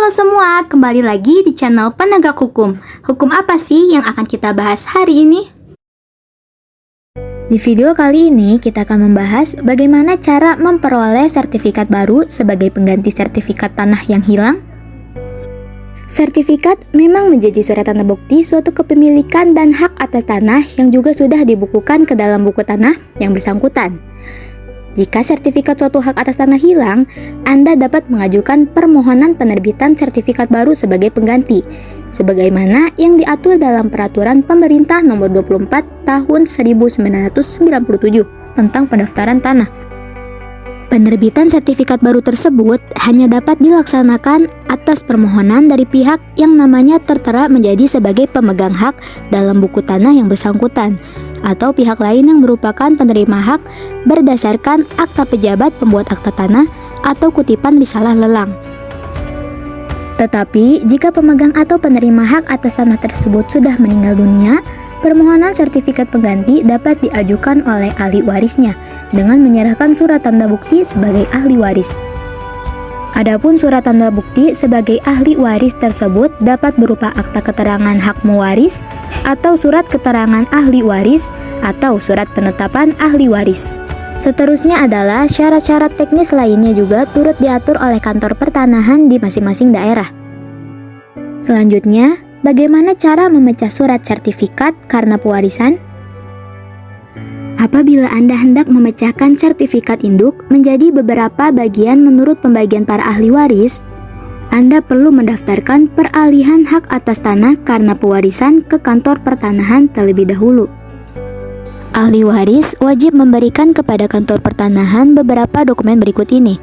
Halo semua, kembali lagi di channel Penegak Hukum. Hukum apa sih yang akan kita bahas hari ini? Di video kali ini kita akan membahas bagaimana cara memperoleh sertifikat baru sebagai pengganti sertifikat tanah yang hilang. Sertifikat memang menjadi surat tanda bukti suatu kepemilikan dan hak atas tanah yang juga sudah dibukukan ke dalam buku tanah yang bersangkutan. Jika sertifikat suatu hak atas tanah hilang, Anda dapat mengajukan permohonan penerbitan sertifikat baru sebagai pengganti, sebagaimana yang diatur dalam Peraturan Pemerintah Nomor 24 Tahun 1997 tentang pendaftaran tanah. Penerbitan sertifikat baru tersebut hanya dapat dilaksanakan atas permohonan dari pihak yang namanya tertera menjadi sebagai pemegang hak dalam buku tanah yang bersangkutan, atau pihak lain yang merupakan penerima hak berdasarkan akta pejabat pembuat akta tanah atau kutipan risalah lelang. Tetapi, jika pemegang atau penerima hak atas tanah tersebut sudah meninggal dunia, permohonan sertifikat pengganti dapat diajukan oleh ahli warisnya dengan menyerahkan surat tanda bukti sebagai ahli waris. Adapun surat tanda bukti sebagai ahli waris tersebut dapat berupa akta keterangan hak mewaris atau surat keterangan ahli waris atau surat penetapan ahli waris. Seterusnya adalah syarat-syarat teknis lainnya juga turut diatur oleh kantor pertanahan di masing-masing daerah. Selanjutnya, bagaimana cara memecah surat sertifikat karena pewarisan? Apabila Anda hendak memecahkan sertifikat induk menjadi beberapa bagian menurut pembagian para ahli waris, Anda perlu mendaftarkan peralihan hak atas tanah karena pewarisan ke kantor pertanahan terlebih dahulu. Ahli waris wajib memberikan kepada kantor pertanahan beberapa dokumen berikut ini,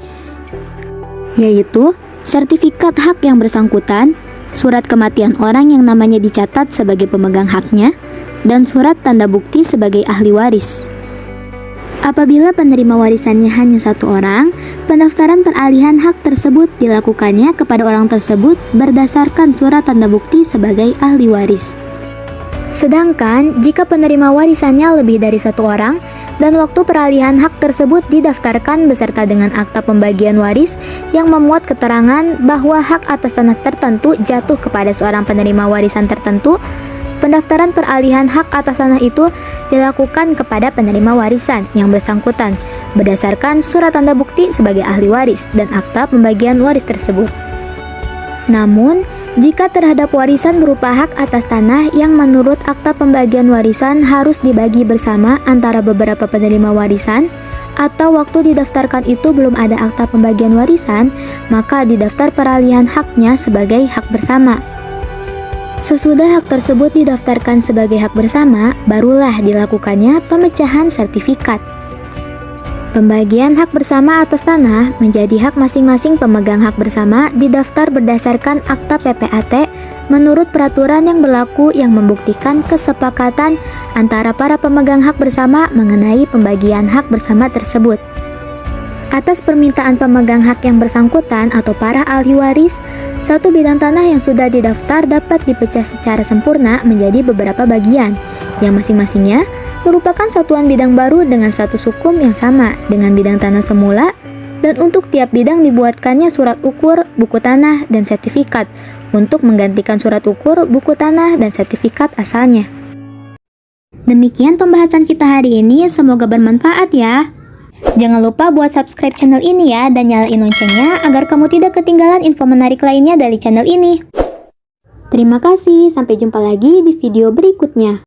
yaitu sertifikat hak yang bersangkutan, surat kematian orang yang namanya dicatat sebagai pemegang haknya, dan surat tanda bukti sebagai ahli waris. Apabila penerima warisannya hanya satu orang, pendaftaran peralihan hak tersebut dilakukannya kepada orang tersebut berdasarkan surat tanda bukti sebagai ahli waris. Sedangkan, jika penerima warisannya lebih dari satu orang, dan waktu peralihan hak tersebut didaftarkan beserta dengan akta pembagian waris yang memuat keterangan bahwa hak atas tanah tertentu jatuh kepada seorang penerima warisan tertentu, pendaftaran peralihan hak atas tanah itu dilakukan kepada penerima warisan yang bersangkutan berdasarkan surat tanda bukti sebagai ahli waris dan akta pembagian waris tersebut. Namun, jika terhadap warisan berupa hak atas tanah yang menurut akta pembagian warisan harus dibagi bersama antara beberapa penerima warisan, atau waktu didaftarkan itu belum ada akta pembagian warisan, maka didaftar peralihan haknya sebagai hak bersama. Sesudah hak tersebut didaftarkan sebagai hak bersama, barulah dilakukannya pemecahan sertifikat. Pembagian hak bersama atas tanah menjadi hak masing-masing pemegang hak bersama didaftar berdasarkan akta PPAT menurut peraturan yang berlaku yang membuktikan kesepakatan antara para pemegang hak bersama mengenai pembagian hak bersama tersebut. Atas permintaan pemegang hak yang bersangkutan atau para ahli waris, satu bidang tanah yang sudah didaftar dapat dipecah secara sempurna menjadi beberapa bagian, yang masing-masingnya merupakan satuan bidang baru dengan status hukum yang sama dengan bidang tanah semula, dan untuk tiap bidang dibuatkannya surat ukur, buku tanah, dan sertifikat untuk menggantikan surat ukur, buku tanah, dan sertifikat asalnya. Demikian pembahasan kita hari ini, semoga bermanfaat ya. Jangan lupa buat subscribe channel ini ya dan nyalain loncengnya agar kamu tidak ketinggalan info menarik lainnya dari channel ini. Terima kasih, sampai jumpa lagi di video berikutnya.